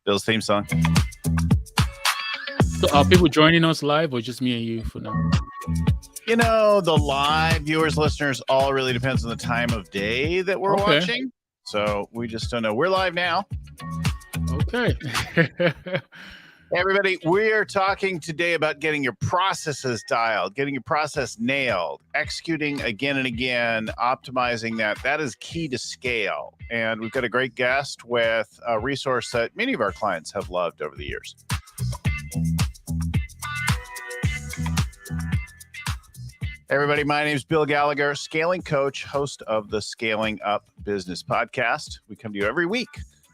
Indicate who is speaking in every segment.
Speaker 1: Bill's theme song.
Speaker 2: So are people joining us live or just me and you for now?
Speaker 1: You know, the live viewers, listeners, all really depends on the time of day that we're watching. So we just don't know. We're live now.
Speaker 2: Okay.
Speaker 1: Hey, everybody, we are talking today about getting your processes dialed, getting your process nailed, executing again and again, optimizing that. That is key to scale. And we've got a great guest with a resource that many of our clients have loved over the years. Hey everybody, my name is Bill Gallagher, scaling coach, host of the Scaling Up Business Podcast. We come to you every week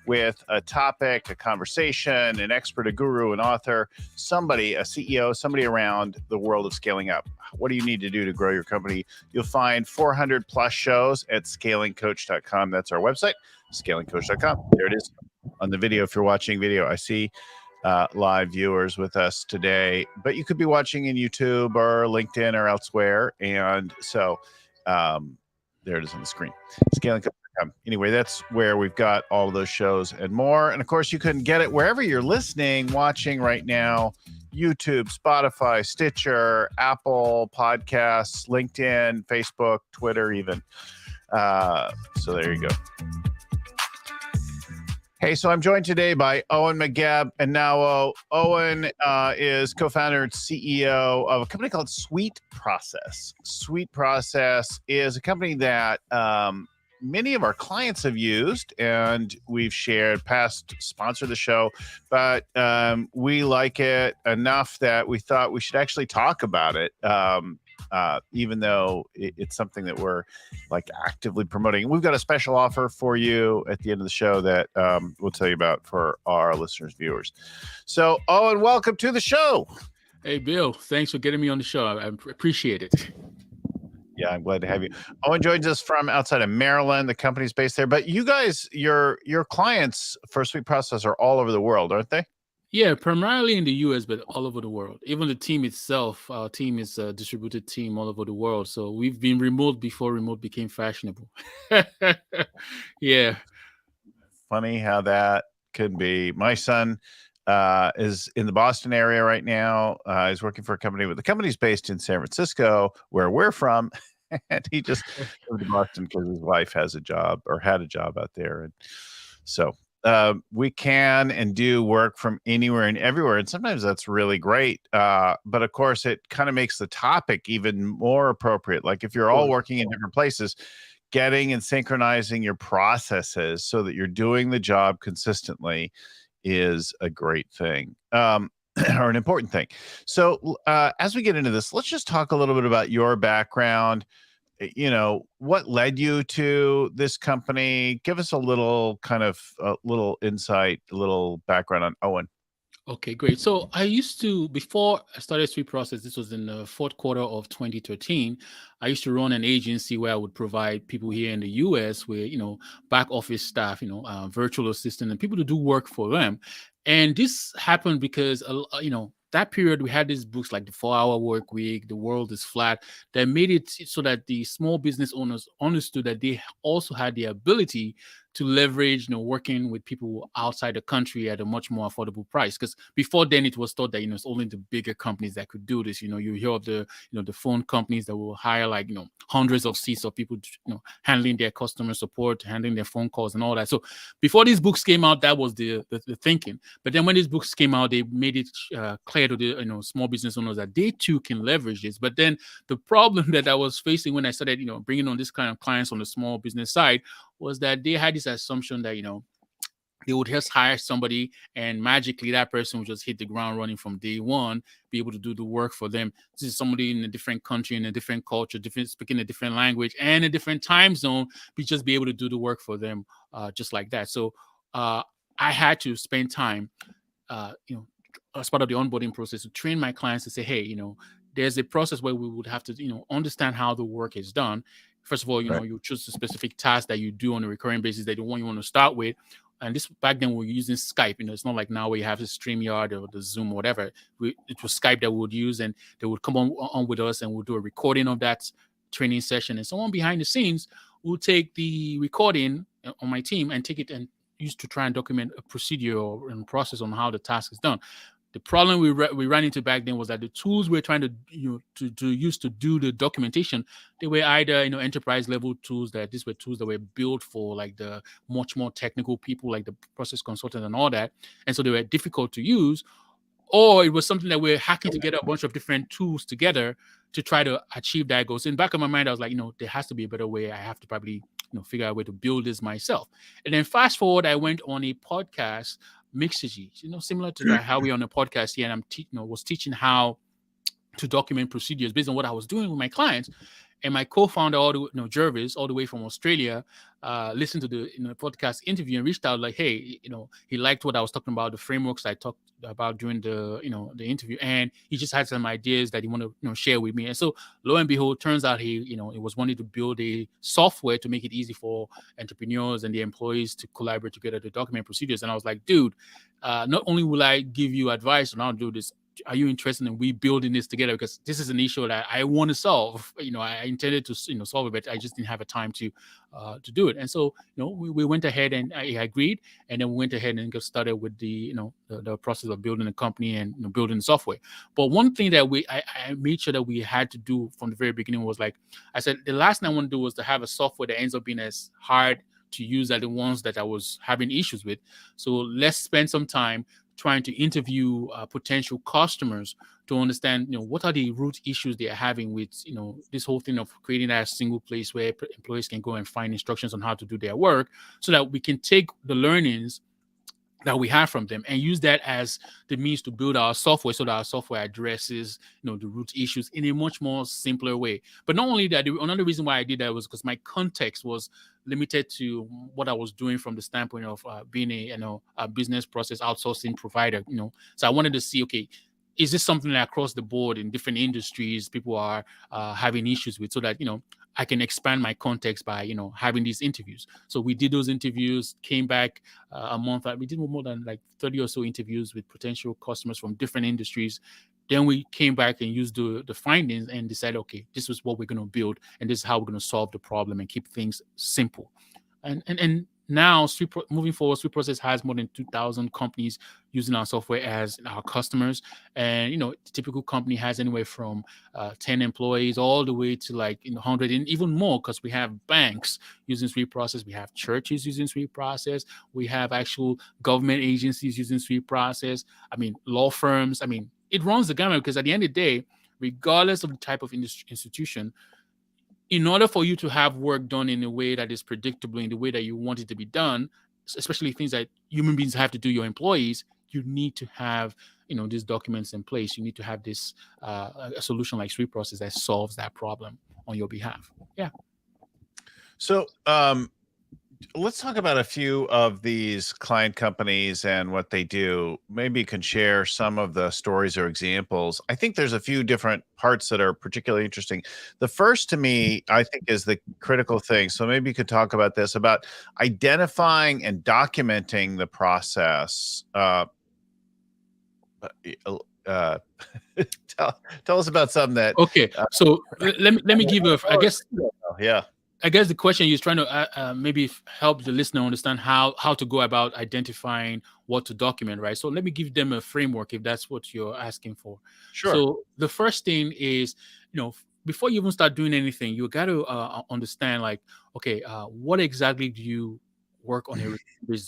Speaker 1: with a topic, a conversation, an expert, a guru, an author, somebody, a CEO, somebody around the world of scaling up. What do you need to do to grow your company? You'll find 400 plus shows at scalingcoach.com. That's our website, scalingcoach.com. There it is on the video. If you're watching video, I see live viewers with us today, but you could be watching in YouTube or LinkedIn or elsewhere. And so there it is on the screen, scalingcoach.com. Anyway, that's where we've got all of those shows and more. And of course, you can get it wherever you're listening, watching right now: YouTube, Spotify, Stitcher, Apple Podcasts, LinkedIn, Facebook, Twitter, even. So there you go. Hey, so I'm joined today by Owen McGab Enaohwo. Owen is co-founder and CEO of a company called SweetProcess. SweetProcess is a company that many of our clients have used, and we've shared, past sponsor of the show, but we like it enough that we thought we should actually talk about it, even though it's something that we're like actively promoting. We've got a special offer for you at the end of the show that we'll tell you about for our listeners, viewers. So, Owen, welcome to the show.
Speaker 2: Hey, Bill, thanks for getting me on the show. I appreciate it.
Speaker 1: Yeah, I'm glad to have you. Owen joins us from outside of Maryland. The company's based there, but you guys, your clients for SweetProcess are all over the world, aren't they?
Speaker 2: Yeah, primarily in the US, but all over the world. Even the team itself, our team is a distributed team all over the world. So we've been remote before remote became fashionable. Yeah.
Speaker 1: Funny how that could be. My son is in the Boston area right now. He's working for a company, but the company's based in San Francisco, where we're from. And he just moved to Boston because his wife has a job or had a job out there. And so we can and do work from anywhere and everywhere. And sometimes that's really great. But of course, it kind of makes the topic even more appropriate. Like if you're all working in different places, getting and synchronizing your processes so that you're doing the job consistently is a great thing, or an important thing. So as we get into this, let's just talk a little bit about your background. You know, what led you to this company? Give us a little kind of little insight, a little background on Owen.
Speaker 2: Okay, great. So I used to, before I started SweetProcess, this was in the fourth quarter of 2013, I used to run an agency where I would provide people here in the US with, back office staff, virtual assistant and people to do work for them. And this happened because, that period we had these books like The 4-Hour Work Week, The World is Flat, that made it so that the small business owners understood that they also had the ability to leverage, working with people outside the country at a much more affordable price. Because before then, it was thought that it's only the bigger companies that could do this. You hear of the the phone companies that will hire like hundreds of seats of people, handling their customer support, handling their phone calls, and all that. So before these books came out, that was the thinking. But then when these books came out, they made it clear to the small business owners that they too can leverage this. But then the problem that I was facing when I started bringing on this kind of clients on the small business side was that they had this assumption that they would just hire somebody and magically that person would just hit the ground running from day one, be able to do the work for them. This is somebody in a different country, in a different culture, speaking a different language and a different time zone, just be able to do the work for them just like that. So I had to spend time, as part of the onboarding process, to train my clients to say, hey, there's a process where we would have to, understand how the work is done. First of all, you choose a specific task that you do on a recurring basis that you want to start with. And this back then we were using Skype. It's not like now where you have the StreamYard or the Zoom or whatever. It was Skype that we would use, and they would come on with us, and we'll do a recording of that training session. And someone behind the scenes will take the recording on my team and take it and used to try and document a procedure or a process on how the task is done. The problem we ran into back then was that the tools we were trying to to use to do the documentation, they were either enterprise level tools, that these were tools that were built for like the much more technical people, like the process consultant and all that, and so they were difficult to use, or it was something that we're hacking together a bunch of different tools together to try to achieve that goal. So in the back of my mind, I was like, there has to be a better way. I have to probably figure out a way to build this myself. And then fast forward, I went on a podcast, Mixergy, similar to how we're on a podcast here, and I'm was teaching how to document procedures based on what I was doing with my clients. And my co-founder, Jervis, all the way from Australia, listened to the podcast interview and reached out like, hey, he liked what I was talking about, the frameworks I talked about during the the interview, and he just had some ideas that he wanted to share with me. And so lo and behold, turns out he was wanting to build a software to make it easy for entrepreneurs and the employees to collaborate together to document procedures. And I was like, dude, not only will I give you advice on how to do this, are you interested in we building this together? Because this is an issue that I want to solve. I intended to solve it, but I just didn't have a time to do it. And so we went ahead and I agreed, and then we went ahead and got started with the the process of building a company and building the software. But one thing that I made sure that we had to do from the very beginning was, like I said, the last thing I want to do was to have a software that ends up being as hard to use as the ones that I was having issues with. So let's spend some time trying to interview potential customers to understand, what are the root issues they are having with, this whole thing of creating that single place where employees can go and find instructions on how to do their work, so that we can take the learnings that we have from them and use that as the means to build our software, so that our software addresses, the root issues in a much more simpler way. But not only that, another reason why I did that was because my context was limited to what I was doing from the standpoint of being a business process outsourcing provider. So I wanted to see, okay, is this something that across the board in different industries people are having issues with, so that I can expand my context by having these interviews. So we did those interviews, came back a month. We did more than like 30 or so interviews with potential customers from different industries. Then we came back and used the findings and decided, okay, this is what we're going to build, and this is how we're going to solve the problem and keep things simple. And now, moving forward, SweetProcess has more than 2,000 companies using our software as our customers. And, the typical company has anywhere from 10 employees all the way to like 100 and even more, because we have banks using SweetProcess. We have churches using SweetProcess. We have actual government agencies using SweetProcess. Law firms. It runs the gamut, because at the end of the day, regardless of the type of institution, in order for you to have work done in a way that is predictable, in the way that you want it to be done, especially things that human beings have to do, your employees, you need to have these documents in place. You need to have this a solution like SweetProcess that solves that problem on your behalf. Yeah.
Speaker 1: So let's talk about a few of these client companies and what they do. Maybe you can share some of the stories or examples. I think there's a few different parts that are particularly interesting. The first, to me, I think, is the critical thing. So maybe you could talk about this, about identifying and documenting the process. Tell us about something that.
Speaker 2: Okay, so let me give you. I guess.
Speaker 1: Yeah.
Speaker 2: I guess the question is trying to maybe help the listener understand how to go about identifying what to document, right? So let me give them a framework if that's what you're asking for.
Speaker 1: Sure.
Speaker 2: So the first thing is, before you even start doing anything, you got to understand, like, okay, what exactly do you work on?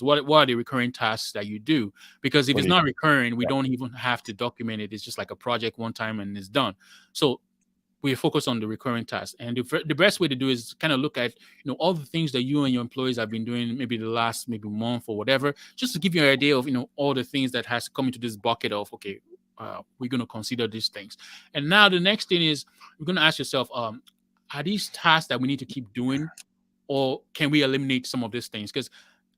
Speaker 2: What are the recurring tasks that you do? Because if it's not recurring, we don't even have to document it. It's just like a project one time and it's done. So we focus on the recurring tasks, and the best way to do is kind of look at all the things that you and your employees have been doing, maybe the last month or whatever, just to give you an idea of all the things that has to come into this bucket of, okay, we're going to consider these things. And now the next thing is, you're going to ask yourself, are these tasks that we need to keep doing, or can we eliminate some of these things? Because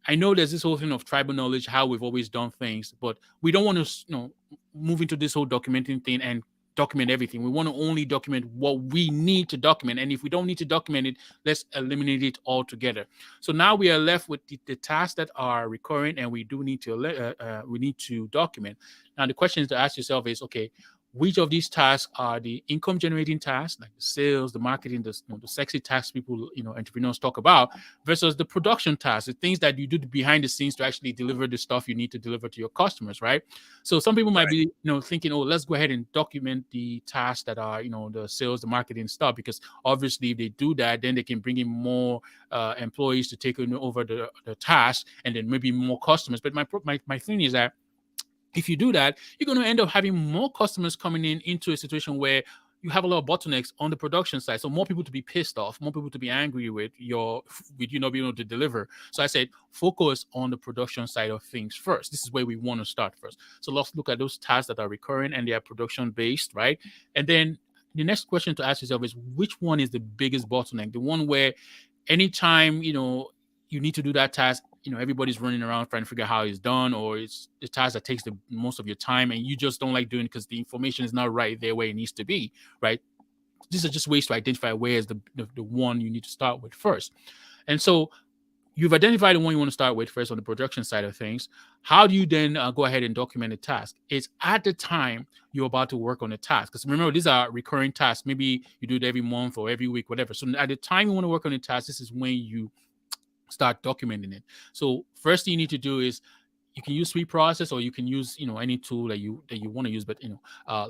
Speaker 2: I know there's this whole thing of tribal knowledge, how we've always done things, but we don't want to move into this whole documenting thing and document everything. We want to only document what we need to document, and if we don't need to document it, let's eliminate it altogether. So now we are left with the tasks that are recurring, and we do need to document. Now the question to ask yourself is, okay, which of these tasks are the income generating tasks, like the sales, the marketing, the sexy tasks people, entrepreneurs talk about, versus the production tasks, the things that you do behind the scenes to actually deliver the stuff you need to deliver to your customers, right? So some people might be, thinking, oh, let's go ahead and document the tasks that are, the sales, the marketing stuff, because obviously if they do that, then they can bring in more employees to take over the task, and then maybe more customers. But my thing is that if you do that, you're going to end up having more customers coming into a situation where you have a lot of bottlenecks on the production side. So more people to be pissed off, more people to be angry with you not being able to deliver. So I said, focus on the production side of things first. This is where we want to start first. So let's look at those tasks that are recurring and they are production based, right? And then the next question to ask yourself is, which one is the biggest bottleneck? The one where anytime, you need to do that task, everybody's running around trying to figure out how it's done, or it's the task that takes the most of your time and you just don't like doing it because the information is not right there where it needs to be, right? These are just ways to identify where is the one you need to start with first. And so you've identified the one you want to start with first on the production side of things. How do you then go ahead and document the task? It's at the time you're about to work on the task. Because remember, these are recurring tasks. Maybe you do it every month or every week, whatever. So at the time you want to work on the task, this is when you start documenting it. So first thing you need to do is, you can use SweetProcess, or you can use any tool that you want to use. But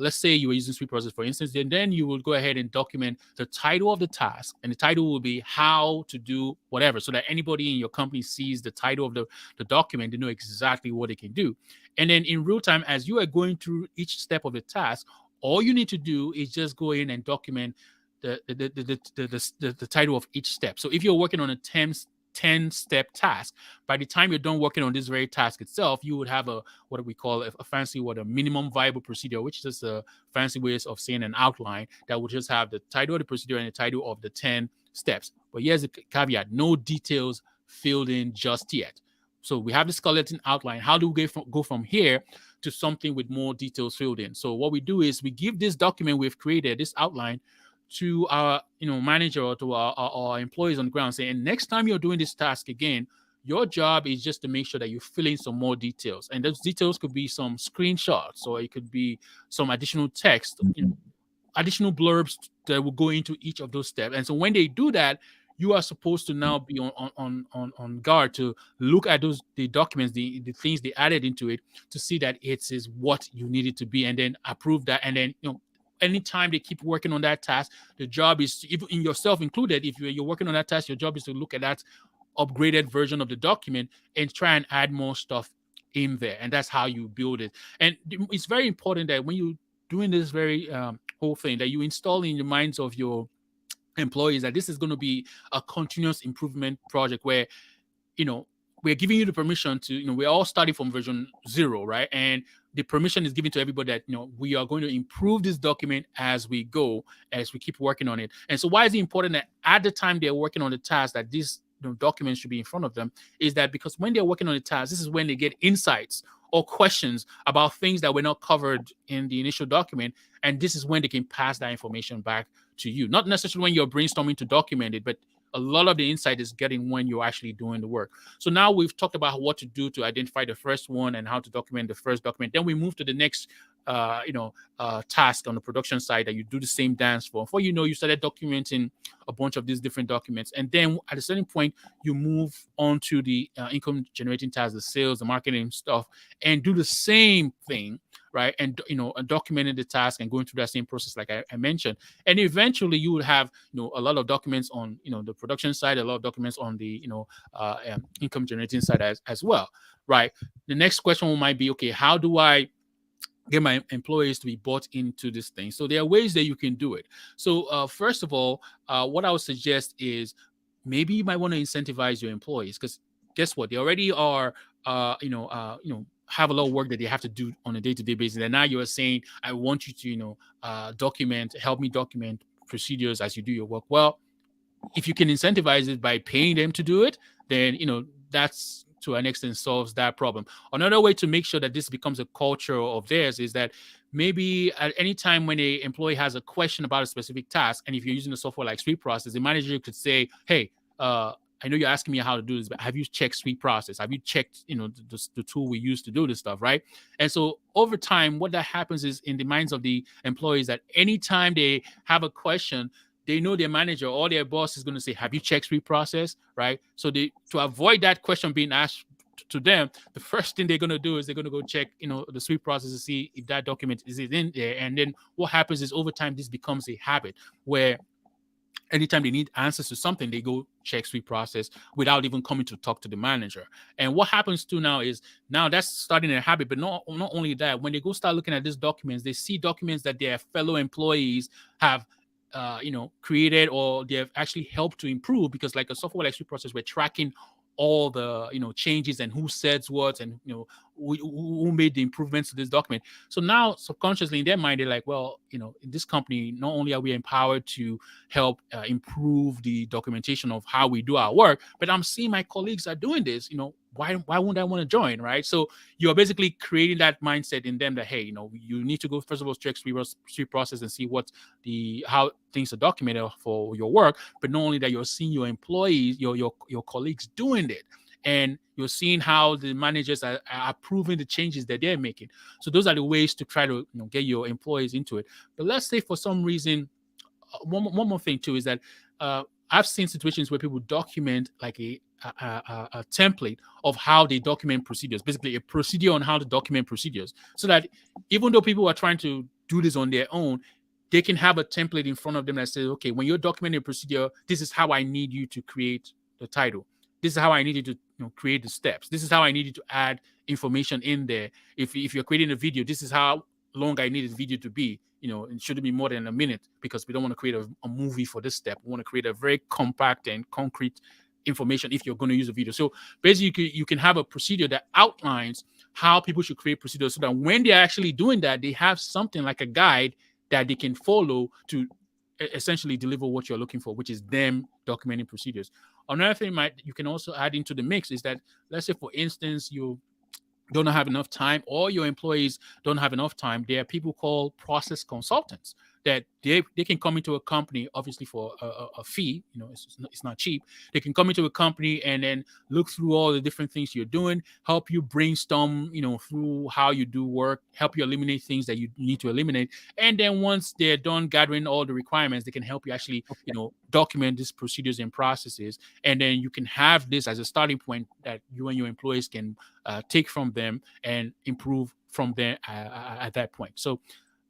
Speaker 2: let's say you were using SweetProcess, for instance, then you will go ahead and document the title of the task, and the title will be how to do whatever, so that anybody in your company sees the title of the document, they know exactly what they can do. And then in real time, as you are going through each step of the task, all you need to do is just go in and document the title of each step. So if you're working on a 10-step task, by the time you're done working on this very task itself, you would have what we call a fancy a minimum viable procedure, which is just a fancy way of saying an outline that would just have the title of the procedure and the title of the 10 steps. But here's the caveat: no details filled in just yet. So we have the skeleton outline. How do we go from here to something with more details filled in? So what we do is we give this document we've created, this outline, to our manager or to our employees on the ground, saying, next time you're doing this task again, your job is just to make sure that you fill in some more details. And those details could be some screenshots, or it could be some additional text, additional blurbs that will go into each of those steps. And so when they do that, you are supposed to now be on guard to look at the documents, the things they added into it, to see that it is what you need it to be, and then approve that. And then anytime they keep working on that task, the job is, even yourself included, if you're working on that task, your job is to look at that upgraded version of the document and try and add more stuff in there. And that's how you build it. And it's very important that when you're doing this very whole thing, that you install in the minds of your employees that this is going to be a continuous improvement project where, we're giving you the permission to, we're all starting from version 0, right? And the permission is given to everybody that, we are going to improve this document as we go, as we keep working on it. And so why is it important that at the time they're working on the task that these documents should be in front of them? Is that because when they're working on the task, this is when they get insights or questions about things that were not covered in the initial document. And this is when they can pass that information back to you. Not necessarily when you're brainstorming to document it, but a lot of the insight is getting when you're actually doing the work. So now we've talked about what to do to identify the first one and how to document the first document. Then we move to the next, task on the production side that you do the same dance for. Before you know, you started documenting a bunch of these different documents. And then at a certain point, you move on to the income generating tasks, the sales, the marketing stuff, and do the same thing, right? And documenting the task and going through that same process, like I mentioned. And eventually, you would have a lot of documents on the production side, a lot of documents on the income generating side as well, right? The next question might be, okay, how do I get my employees to be bought into this thing? So there are ways that you can do it. So first of all, what I would suggest is maybe you might want to incentivize your employees, because guess what? They already are, have a lot of work that they have to do on a day-to-day basis. And now you're saying, I want you to, help me document procedures as you do your work. Well, if you can incentivize it by paying them to do it, then, that's to an extent solves that problem. Another way to make sure that this becomes a culture of theirs is that maybe at any time when an employee has a question about a specific task, and if you're using a software like SweetProcess, the manager could say, hey, I know you're asking me how to do this, but have you checked SweetProcess? Have you checked, the tool we use to do this stuff, right? And so over time, what that happens is in the minds of the employees that anytime they have a question, they know their manager or their boss is going to say, have you checked SweetProcess, right? So to avoid that question being asked to them, the first thing they're going to do is they're going to go check, the SweetProcess to see if that document is in there. And then what happens is over time, this becomes a habit where anytime they need answers to something, they go check SweetProcess without even coming to talk to the manager. And what happens to now is that's starting a habit. But not only that, when they go start looking at these documents, they see documents that their fellow employees have created or they have actually helped to improve, because like a software like SweetProcess, we're tracking all the changes and who says what and who made the improvements to this document. So now subconsciously in their mind, they're like, well, in this company, not only are we empowered to help improve the documentation of how we do our work, but I'm seeing my colleagues are doing this. Why wouldn't I want to join, right? So you're basically creating that mindset in them that, hey, you need to go first of all check SweetProcess and see how things are documented for your work. But not only that, you're seeing your employees, your colleagues doing it, and you're seeing how the managers are approving the changes that they're making. So those are the ways to try to get your employees into it. But let's say for some reason, one more thing too is that I've seen situations where people document like a template of how they document procedures, basically a procedure on how to document procedures, so that even though people are trying to do this on their own, they can have a template in front of them that says, okay, when you're documenting a procedure, this is how I need you to create the title. This is how I need you to create the steps. This is how I need you to add information in there. If you're creating a video, this is how long I need the video to be. It shouldn't be more than a minute, because we don't want to create a movie for this step. We want to create a very compact and concrete information if you're going to use a video. So basically you can have a procedure that outlines how people should create procedures, so that when they're actually doing that, they have something like a guide that they can follow to essentially deliver what you're looking for, which is them documenting procedures. Another thing you can also add into the mix is that, let's say for instance, you don't have enough time, or your employees don't have enough time. There are people called process consultants that they can come into a company, obviously for a fee. It's not cheap. They can come into a company and then look through all the different things you're doing, help you brainstorm, through how you do work, help you eliminate things that you need to eliminate. And then once they're done gathering all the requirements, they can help you actually, document these procedures and processes. And then you can have this as a starting point that you and your employees can take from them and improve from there at that point. So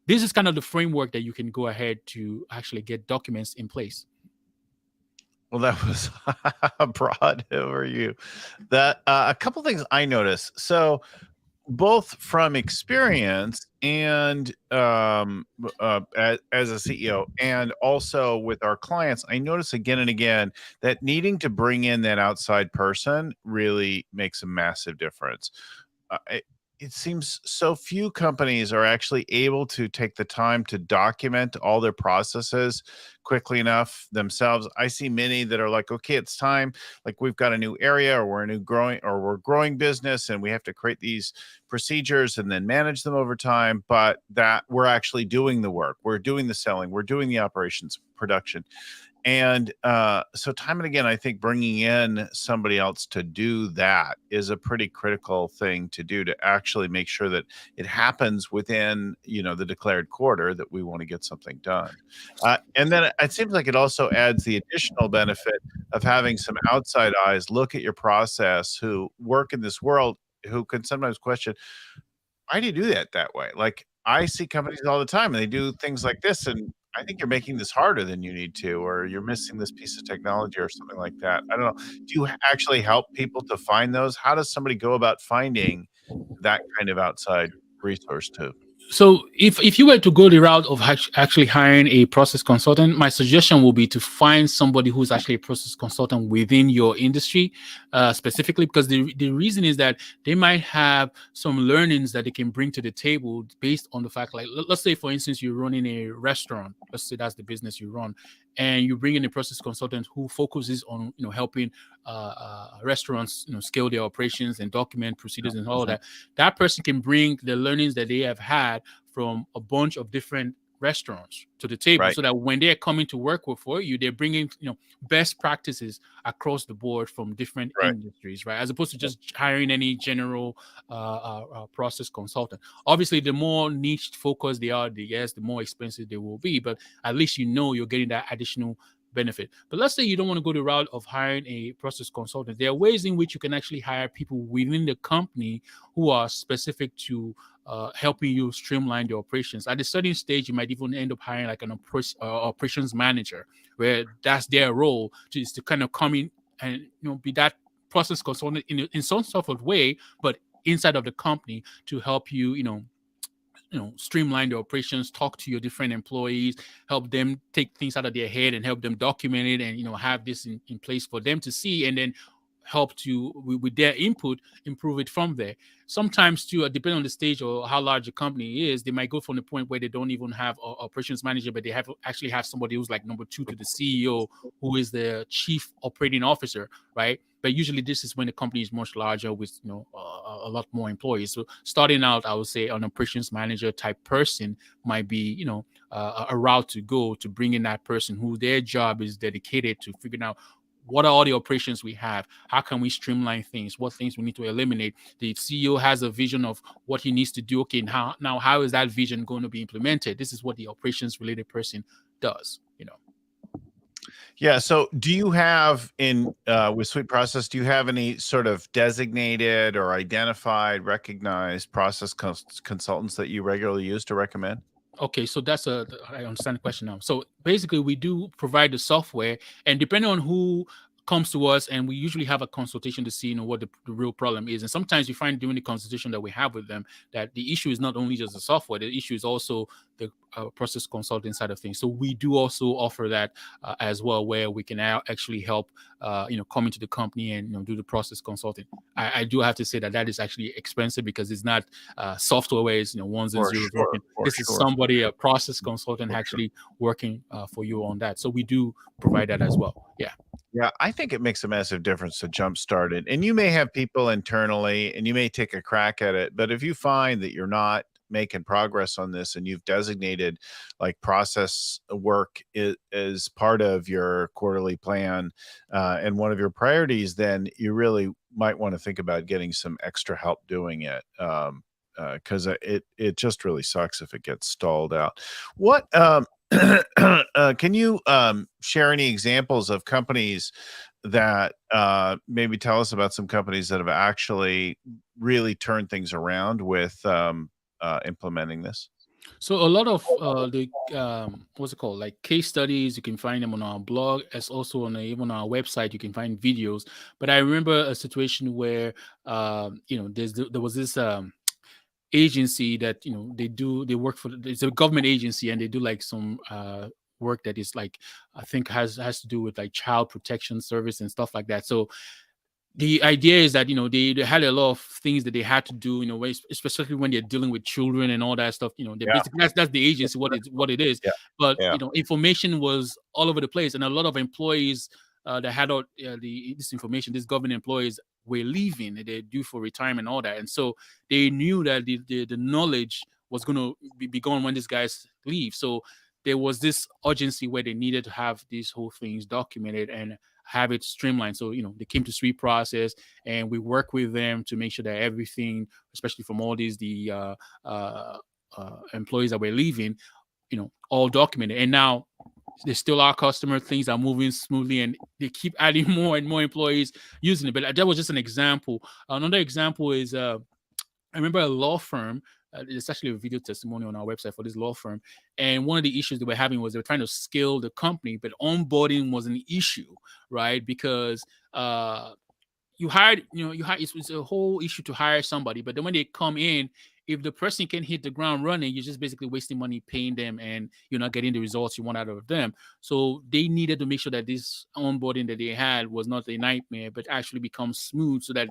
Speaker 2: this is kind of the framework that you can go ahead to actually get documents in place.
Speaker 1: Well, that was a broad overview. That a couple things I noticed. So both from experience and as a CEO, and also with our clients, I notice again and again that needing to bring in that outside person really makes a massive difference. It seems so few companies are actually able to take the time to document all their processes quickly enough themselves. I see many that are like, okay, it's time. Like we've got a new area, or we're growing business, and we have to create these procedures and then manage them over time. But that we're actually doing the work, we're doing the selling, we're doing the operations, production. And so time and again, I think bringing in somebody else to do that is a pretty critical thing to do, to actually make sure that it happens within, the declared quarter that we want to get something done. And then it seems like it also adds the additional benefit of having some outside eyes look at your process, who work in this world, who can sometimes question, why do you do that way? Like I see companies all the time and they do things like this, and I think you're making this harder than you need to, or you're missing this piece of technology or something like that. I don't know. Do you actually help people to find those? How does somebody go about finding that kind of outside resource too?
Speaker 2: So if you were to go the route of actually hiring a process consultant, my suggestion will be to find somebody who's actually a process consultant within your industry, specifically, because the reason is that they might have some learnings that they can bring to the table based on the fact, like, let's say, for instance, you're running a restaurant. Let's say that's the business you run, and you bring in a process consultant who focuses on, helping restaurants, scale their operations and document procedures and all that. That person can bring the learnings that they have had from a bunch of different restaurants to the table,
Speaker 1: Right.
Speaker 2: so that when they're coming to work for you, they're bringing best practices across the board from different
Speaker 1: Right.
Speaker 2: industries, right? As opposed to just hiring any general process consultant. Obviously, the more niche focused they are, the more expensive they will be, but at least you're getting that additional benefit. But let's say you don't want to go the route of hiring a process consultant. There are ways in which you can actually hire people within the company who are specific to helping you streamline the operations. At a certain stage, you might even end up hiring like an operations manager, where that's their role, is to kind of come in and be that process consultant in some sort of way, but inside of the company, to help you streamline the operations, talk to your different employees, help them take things out of their head and help them document it, and have this in place for them to see, and then help to with their input improve it from there. Sometimes too, depending on the stage or how large the company is, they might go from the point where they don't even have an operations manager, but they actually have somebody who's like number 2 to the CEO, who is the chief operating officer, right? But usually this is when the company is much larger with a lot more employees. So starting out, I would say an operations manager type person might be a route to go, to bring in that person who their job is dedicated to figuring out what are all the operations we have, how can we streamline things, what things we need to eliminate. The CEO has a vision of what he needs to do. Okay, how is that vision going to be implemented? This is what the operations related person does.
Speaker 1: Yeah. So do you have with SweetProcess, do you have any sort of designated or identified, recognized process consultants that you regularly use to recommend?
Speaker 2: Okay, so I understand the question now. So basically, we do provide the software, and depending on who comes to us, and we usually have a consultation to see what the real problem is. And sometimes you find during the consultation that we have with them that the issue is not only just the software, the issue is also the process consulting side of things. So we do also offer that as well, where we can actually help come into the company and do the process consulting. I do have to say that is actually expensive, because it's not software where it's ones and zeros working. This is somebody, a process consultant, actually working for you on that. So we do provide that as well. Yeah.
Speaker 1: Yeah, I think it makes a massive difference to jumpstart it. And you may have people internally and you may take a crack at it, but if you find that you're not making progress on this and you've designated like process work is part of your quarterly plan and one of your priorities, then you really might want to think about getting some extra help doing it. Because it just really sucks if it gets stalled out. What can you share any examples of companies that maybe tell us about some companies that have actually really turned things around with implementing this?
Speaker 2: So a lot of the what's it called, like case studies, you can find them on our blog, as also on even our website. You can find videos. But I remember a situation where there was this agency that they work for. It's a government agency, and they do like some work that is like, I think has to do with like child protection service and stuff like that. So the idea is that they had a lot of things that they had to do, especially when they're dealing with children and all that stuff. They basically, that's the agency, what it is.
Speaker 1: Yeah.
Speaker 2: But information was all over the place, and a lot of employees that had all this information, these government employees, were leaving. They're due for retirement and all that, and so they knew that the knowledge was going to be gone when these guys leave. So there was this urgency where they needed to have these whole things documented and have it streamlined. So they came to SweetProcess, and we work with them to make sure that everything, especially from all these employees that were leaving, all documented. And now they're still our customer. Things are moving smoothly, and they keep adding more and more employees using it. But that was just an example. Another example is I remember a law firm. There's actually a video testimony on our website for this law firm. And one of the issues they were having was they were trying to scale the company, but onboarding was an issue, right? Because it's a whole issue to hire somebody. But then when they come in, if the person can hit the ground running, you're just basically wasting money paying them, and you're not getting the results you want out of them. So they needed to make sure that this onboarding that they had was not a nightmare, but actually becomes smooth, so that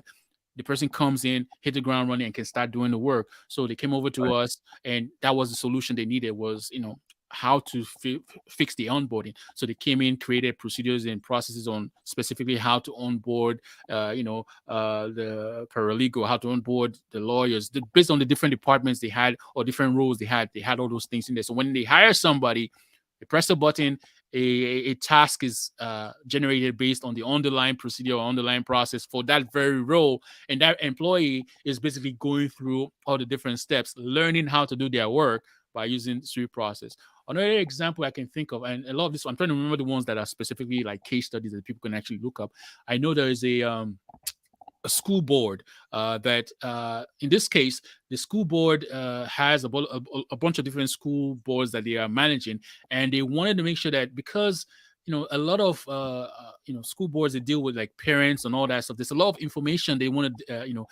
Speaker 2: the person comes in, hit the ground running, and can start doing the work. So they came over to us, and that was the solution they needed, was how to fix the onboarding. So they came in, created procedures and processes on specifically how to onboard, the paralegal, how to onboard the lawyers, based on the different departments they had or different roles they had. They had all those things in there. So when they hire somebody, they press a button, a task is generated based on the underlying procedure or underlying process for that very role. And that employee is basically going through all the different steps, learning how to do their work by using SweetProcess. Another example I can think of, and a lot of this, I'm trying to remember the ones that are specifically like case studies that people can actually look up. I know there is a school board that in this case the school board has a bunch of different school boards that they are managing, and they wanted to make sure that, because a lot of school boards, they deal with like parents and all that stuff. There's a lot of information they want to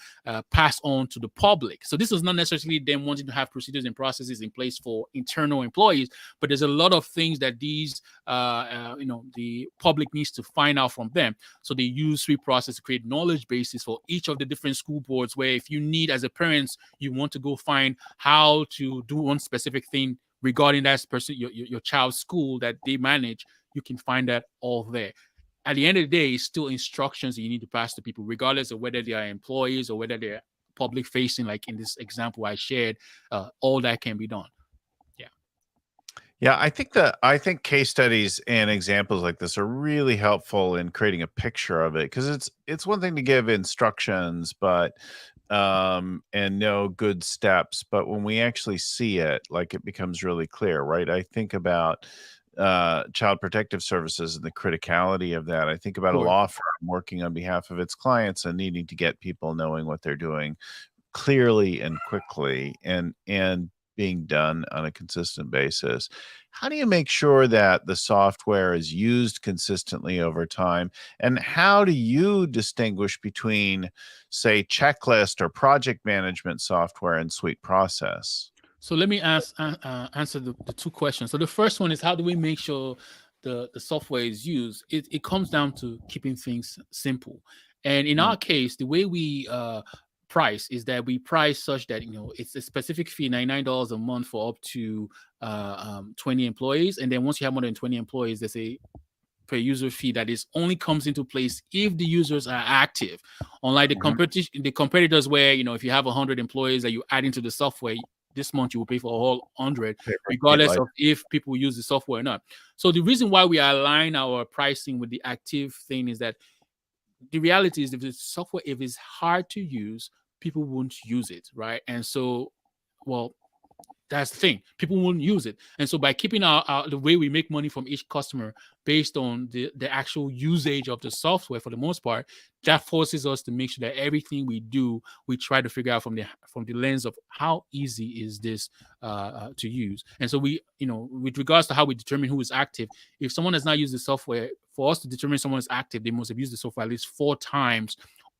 Speaker 2: pass on to the public. So this is not necessarily them wanting to have procedures and processes in place for internal employees, but there's a lot of things that these the public needs to find out from them. So they use SweetProcess to create knowledge bases for each of the different school boards, where if you need, as a parent, you want to go find how to do one specific thing regarding that person, your child's school that they manage, you can find that all there. At the end of the day, it's still instructions that you need to pass to people, regardless of whether they are employees or whether they're public facing, like in this example I shared. All that can be done.
Speaker 1: Yeah, I think case studies and examples like this are really helpful in creating a picture of it, because it's one thing to give instructions, but and know good steps, but when we actually see it, like, it becomes really clear, right? I think about child protective services and the criticality of that. I think about a law firm working on behalf of its clients and needing to get people knowing what they're doing clearly and quickly, and being done on a consistent basis. How do you make sure that the software is used consistently over time? And how do you distinguish between, say, checklist or project management software and SweetProcess?
Speaker 2: So let me answer the two questions. So the first one is, how do we make sure the software is used? It comes down to keeping things simple. And in our case, the way we price is that we price such that it's a specific fee, $99 a month for up to 20 employees. And then once you have more than 20 employees, there's a per user fee that is only comes into place if the users are active. Unlike the competitors, where if you have 100 employees that you add into the software, this month you will pay for all 100, regardless of if people use the software or not. So the reason why we align our pricing with the active thing is that the reality is, if the software, if it's hard to use, people won't use it, right? And so, that's the thing. People won't use it. And so by keeping the way we make money from each customer based on the actual usage of the software, for the most part, that forces us to make sure that everything we do, we try to figure out from the lens of how easy is this to use. And so we, with regards to how we determine who is active, if someone has not used the software, for us to determine someone is active, they must have used the software at least 4 times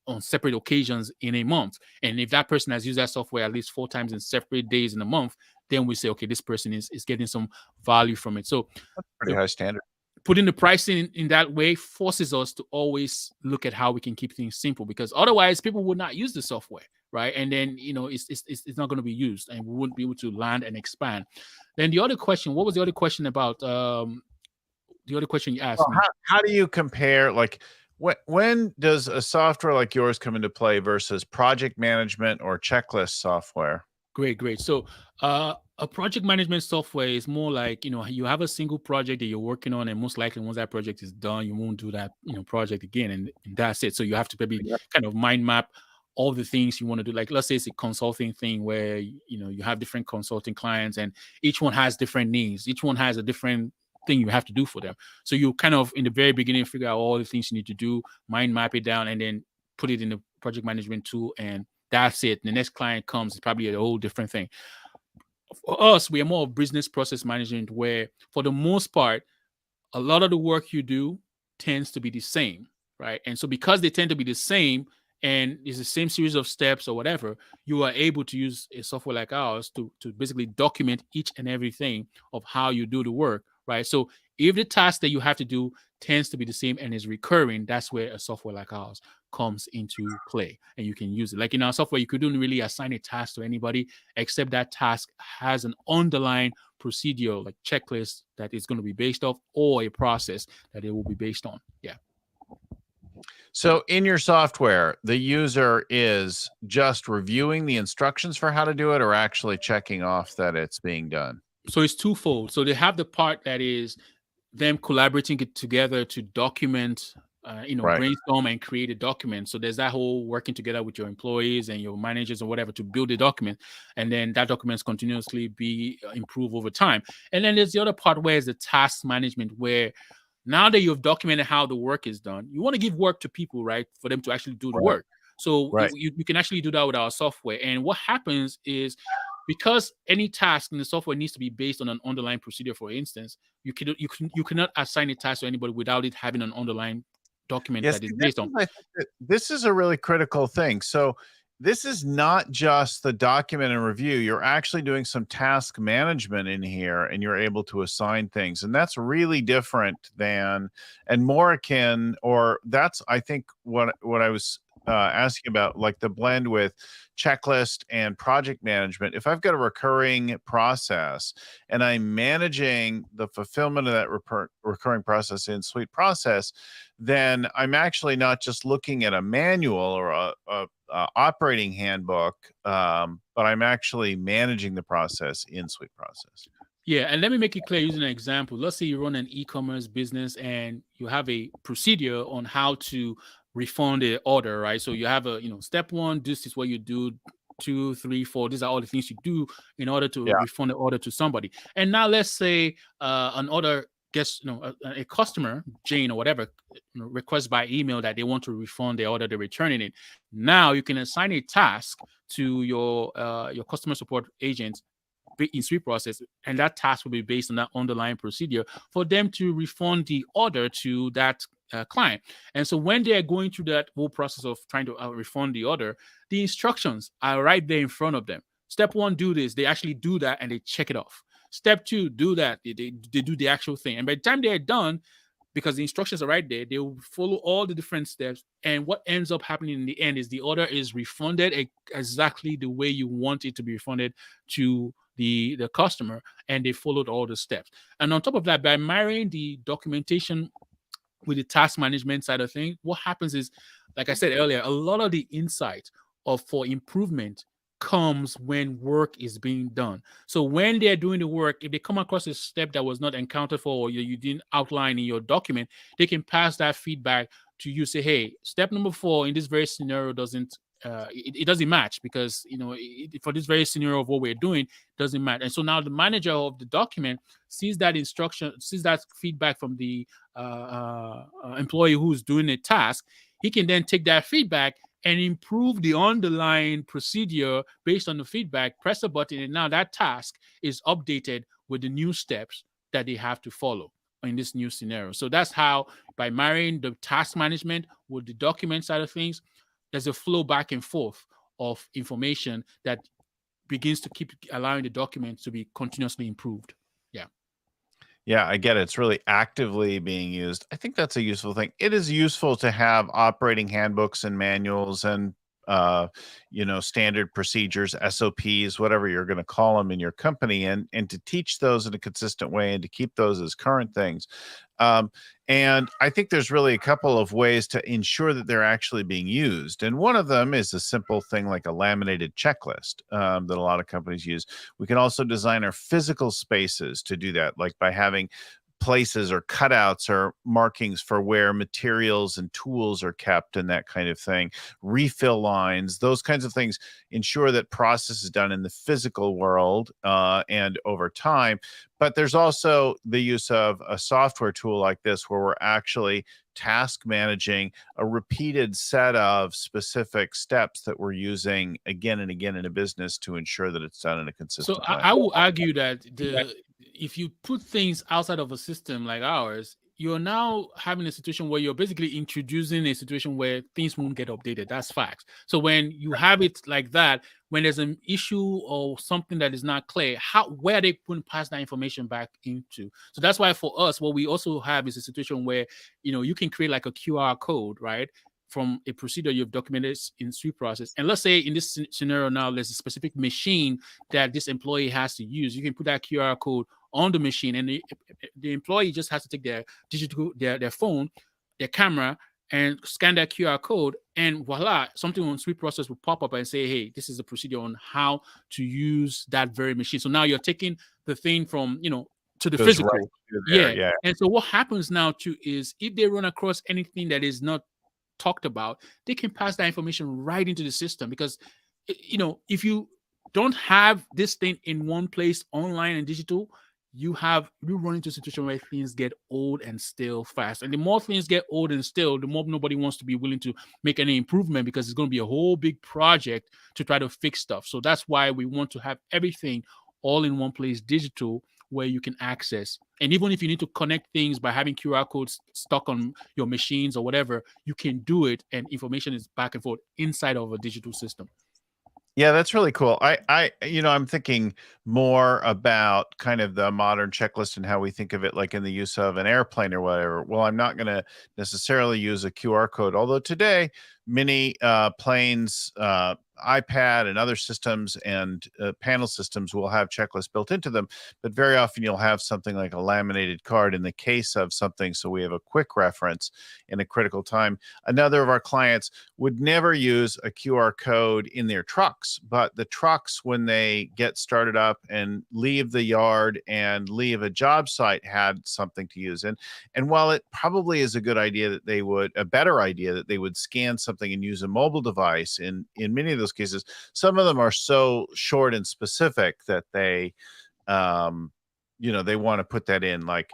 Speaker 2: on separate occasions in a month. And if that person has used that software at least 4 times in separate days in a month, then we say, okay, this person is getting some value from it. So
Speaker 1: that's pretty high standard.
Speaker 2: Putting the pricing in that way forces us to always look at how we can keep things simple, because otherwise people would not use the software, right? And then it's not going to be used, and we wouldn't be able to land and expand. Then the other question, what was the other question about? The other question you asked me.
Speaker 1: How do you compare, like, when does a software like yours come into play versus project management or checklist software?
Speaker 2: Great. So a project management software is more like, you have a single project that you're working on, and most likely once that project is done, you won't do that project again, and that's it. So you have to maybe kind of mind map all the things you want to do. Like, let's say it's a consulting thing where you have different consulting clients, and each one has different needs. Each one has a different thing you have to do for them. So you kind of in the very beginning figure out all the things you need to do, mind map it down, and then put it in the project management tool, and that's it. The next client comes, it's probably a whole different thing. For us, we are more of business process management, where for the most part, a lot of the work you do tends to be the same, right? And so because they tend to be the same, and it's the same series of steps or whatever, you are able to use a software like ours to basically document each and everything of how you do the work, right? So if the task that you have to do tends to be the same and is recurring, that's where a software like ours comes into play and you can use it. Like in our software, you couldn't really assign a task to anybody except that task has an underlying procedure, like checklist that is going to be based off, or a process that it will be based on. Yeah.
Speaker 1: So in your software, the user is just reviewing the instructions for how to do it, or actually checking off that it's being done?
Speaker 2: So it's twofold. So they have the part that is them collaborating it together to document,
Speaker 1: Right.
Speaker 2: brainstorm and create a document. So there's that whole working together with your employees and your managers or whatever to build a document, and then that documents continuously be improved over time. And then there's the other part where is the task management, where now that you've documented how the work is done, you want to give work to people, right, for them to actually do the
Speaker 1: Right.
Speaker 2: work. So
Speaker 1: Right.
Speaker 2: you can actually do that with our software. And what happens is, because any task in the software needs to be based on an underlying procedure, for instance, you cannot assign a task to anybody without it having an underlying document
Speaker 1: Yes,
Speaker 2: that is based on.
Speaker 1: I think that this is a really critical thing. So this is not just the document and review. You're actually doing some task management in here, and you're able to assign things. And that's really different than, and more akin, or that's, I think, what I was asking about, like the blend with checklist and project management. If I've got a recurring process and I'm managing the fulfillment of that recurring process in SweetProcess, then I'm actually not just looking at a manual or a operating handbook, but I'm actually managing the process in SweetProcess.
Speaker 2: Yeah, and let me make it clear using an example. Let's say you run an e-commerce business and you have a procedure on how to refund the order, right? So you have step one, this is what you do, 2, 3, 4. These are all the things you do in order to
Speaker 1: Yeah.
Speaker 2: refund the order to somebody. And now let's say an order gets, a customer, Jane or whatever, requests by email that they want to refund the order, they're returning it. Now you can assign a task to your customer support agent in SweetProcess, and that task will be based on that underlying procedure for them to refund the order to that client. And so when they are going through that whole process of trying to refund the order, the instructions are right there in front of them. Step one, do this. They actually do that and they check it off. Step two, do that. They do the actual thing. And by the time they're done, because the instructions are right there, they will follow all the different steps. And what ends up happening in the end is the order is refunded exactly the way you want it to be refunded to the customer, and they followed all the steps. And on top of that, by marrying the documentation with the task management side of things, what happens is, like I said earlier, a lot of the insight for improvement comes when work is being done. So when they're doing the work, if they come across a step that was not encountered for, or you didn't outline in your document, they can pass that feedback to you. Say, hey, step number 4 in this very scenario doesn't match, because for this very scenario of what we're doing doesn't match. And so now the manager of the document sees that instruction, sees that feedback from the employee who's doing the task. He can then take that feedback and improve the underlying procedure based on the feedback, press a button, and now that task is updated with the new steps that they have to follow in this new scenario. So that's how, by marrying the task management with the document side of things, there's a flow back and forth of information that begins to keep allowing the document to be continuously improved. Yeah.
Speaker 1: Yeah, I get it. It's really actively being used. I think that's a useful thing. It is useful to have operating handbooks and manuals and standard procedures, SOPs, whatever you're going to call them in your company, and to teach those in a consistent way and to keep those as current things. And I think there's really a couple of ways to ensure that they're actually being used. And one of them is a simple thing like a laminated checklist that a lot of companies use. We can also design our physical spaces to do that, like by having places or cutouts or markings for where materials and tools are kept and that kind of thing, refill lines, those kinds of things ensure that process is done in the physical world and over time. But there's also the use of a software tool like this, where we're actually task managing a repeated set of specific steps that we're using again and again in a business to ensure that it's done in a consistent way.
Speaker 2: I will argue that if you put things outside of a system like ours, you're now having a situation where you're basically introducing a situation where things won't get updated. That's facts. So when you have it like that, when there's an issue or something that is not clear, where they couldn't pass that information back into. So that's why for us, what we also have is a situation where, you can create like a QR code, right? from a procedure you've documented in SweetProcess. And let's say in this scenario now, there's a specific machine that this employee has to use. You can put that QR code on the machine, and the employee just has to take their their phone, their camera, and scan that QR code, and voila, something on SweetProcess will pop up and say, hey, this is a procedure on how to use that very machine. So now you're taking the thing from, to the physical.
Speaker 1: Right to there, yeah.
Speaker 2: And so what happens now too is if they run across anything that is not talked about, they can pass that information right into the system, because, if you don't have this thing in one place, online and digital, you run into a situation where things get old and stale fast. And the more things get old and stale, the more nobody wants to be willing to make any improvement, because it's going to be a whole big project to try to fix stuff. So that's why we want to have everything all in one place, digital, where you can access. And even if you need to connect things by having QR codes stuck on your machines or whatever, you can do it, and information is back and forth inside of a digital system.
Speaker 1: Yeah, that's really cool. I'm thinking more about kind of the modern checklist and how we think of it, like in the use of an airplane or whatever. Well, I'm not going to necessarily use a QR code, although today many planes, iPad and other systems and panel systems will have checklists built into them, but very often you'll have something like a laminated card in the case of something, so we have a quick reference in a critical time. Another of our clients would never use a QR code in their trucks, but the trucks, when they get started up and leave the yard and leave a job site, had something to use. And while it probably is a good idea a better idea that they would scan something and use a mobile device, in many of those cases, some of them are so short and specific that they they want to put that in, like,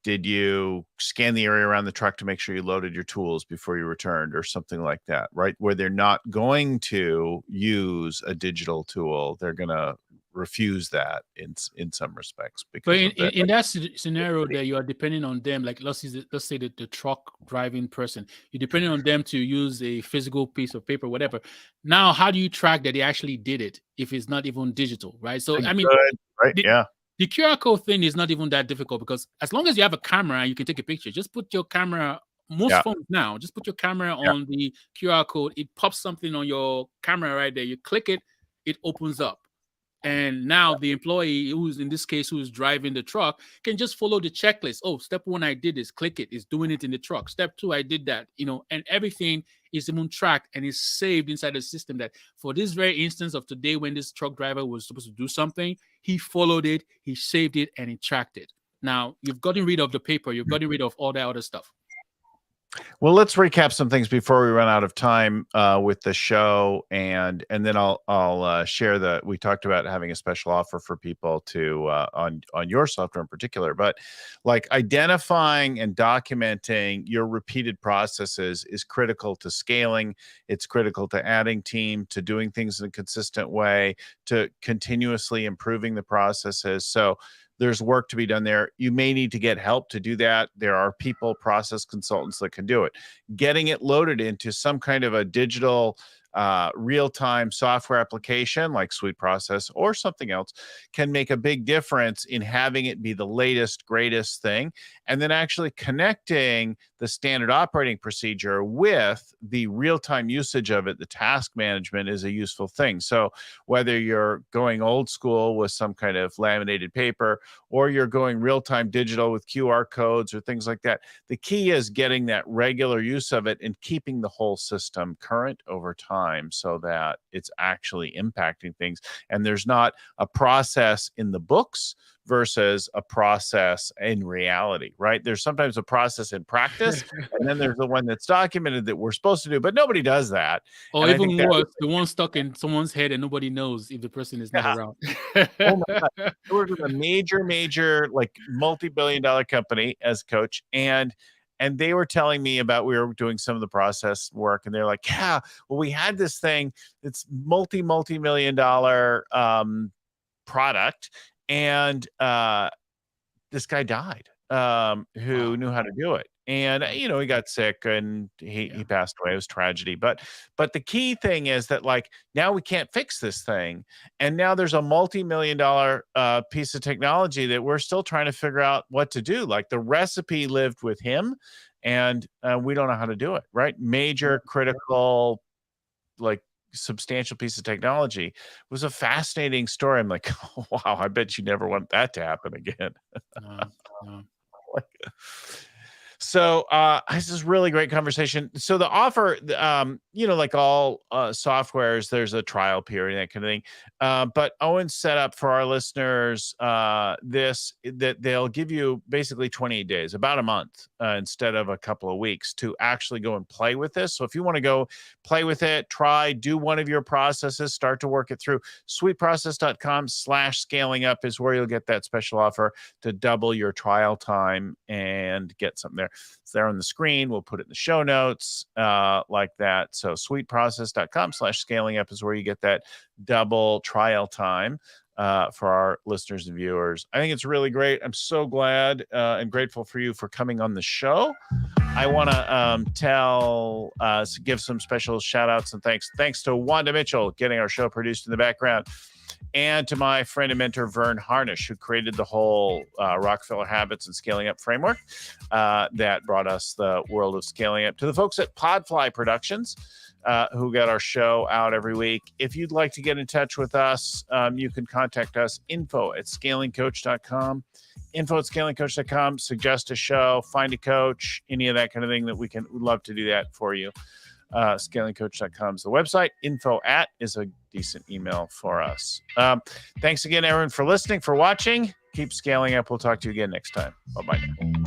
Speaker 1: did you scan the area around the truck to make sure you loaded your tools before you returned, or something like that, right? Where they're not going to use a digital tool, they're going to refuse that in some respects.
Speaker 2: But in that scenario that you are depending on them, like let's say the truck driving person, you're depending on them to use a physical piece of paper, whatever. Now, how do you track that they actually did it if it's not even digital, right? So I mean,
Speaker 1: right?
Speaker 2: The QR code thing is not even that difficult, because as long as you have a camera and you can take a picture, just put your camera. Most phones now, just put your camera on the QR code. It pops something on your camera right there. You click it, it opens up. And now the employee, who's in this case, who's driving the truck, can just follow the checklist. Oh, step 1, I did this, click it, it's doing it in the truck. Step 2, I did that, and everything is even tracked and is saved inside the system, that for this very instance of today, when this truck driver was supposed to do something, he followed it, he saved it, and he tracked it. Now, you've gotten rid of the paper, you've gotten rid of all that other stuff.
Speaker 1: Well, let's recap some things before we run out of time with the show, and then I'll share that we talked about having a special offer for people to on your software in particular. But like identifying and documenting your repeated processes is critical to scaling. It's critical to adding team, to doing things in a consistent way, to continuously improving the processes. So there's work to be done there. You may need to get help to do that. There are people, process consultants, that can do it. Getting it loaded into some kind of a digital real-time software application like SweetProcess or something else can make a big difference in having it be the latest, greatest thing, and then actually connecting the standard operating procedure with the real-time usage of it. The task management is a useful thing. So whether you're going old school with some kind of laminated paper, or you're going real-time digital with QR codes or things like that, the key is getting that regular use of it and keeping the whole system current over time, so that it's actually impacting things. And there's not a process in the books versus a process in reality, right? There's sometimes a process in practice, and then there's the one that's documented that we're supposed to do, but nobody does that.
Speaker 2: Or even worse, the one stuck in someone's head and nobody knows if the person is not around.
Speaker 1: Oh my God. I worked with a major, like multi-billion-dollar company as coach, and they were telling me about, we were doing some of the process work, and they're like, yeah, well, we had this thing that's multi-million-dollar product, and this guy died who knew how to do it. And, he got sick and he passed away. It was tragedy. But the key thing is that, like, now we can't fix this thing. And now there's a multi-million-dollar piece of technology that we're still trying to figure out what to do. Like, the recipe lived with him, and we don't know how to do it, right? Major, critical, like, substantial piece of technology. It was a fascinating story. I'm like, oh, wow, I bet you never want that to happen again. Like, so this is really great conversation. So the offer, like all softwares, there's a trial period, that kind of thing. But Owen set up for our listeners that they'll give you basically 28 days, about a month, instead of a couple of weeks, to actually go and play with this. So if you want to go play with it, do one of your processes, start to work it through. SweetProcess.com/scaling up is where you'll get that special offer to double your trial time and get something there. It's there on the screen. We'll put it in the show notes like that. So SweetProcess.com/scaling up is where you get that double trial time for our listeners and viewers. I think it's really great. I'm so glad and grateful for you for coming on the show. I want to give some special shout outs and thanks to Wanda Mitchell getting our show produced in the background, and to my friend and mentor, Vern Harnish, who created the whole Rockefeller Habits and Scaling Up framework that brought us the world of scaling up. To the folks at Podfly Productions, who got our show out every week. If you'd like to get in touch with us, you can contact us, info@scalingcoach.com. info@scalingcoach.com. Suggest a show, find a coach, any of that kind of thing that we'd love to do that for you. Scalingcoach.com is the website. Info@ is a decent email for us. Thanks again, everyone, for listening, for watching. Keep scaling up. We'll talk to you again next time. Bye-bye now.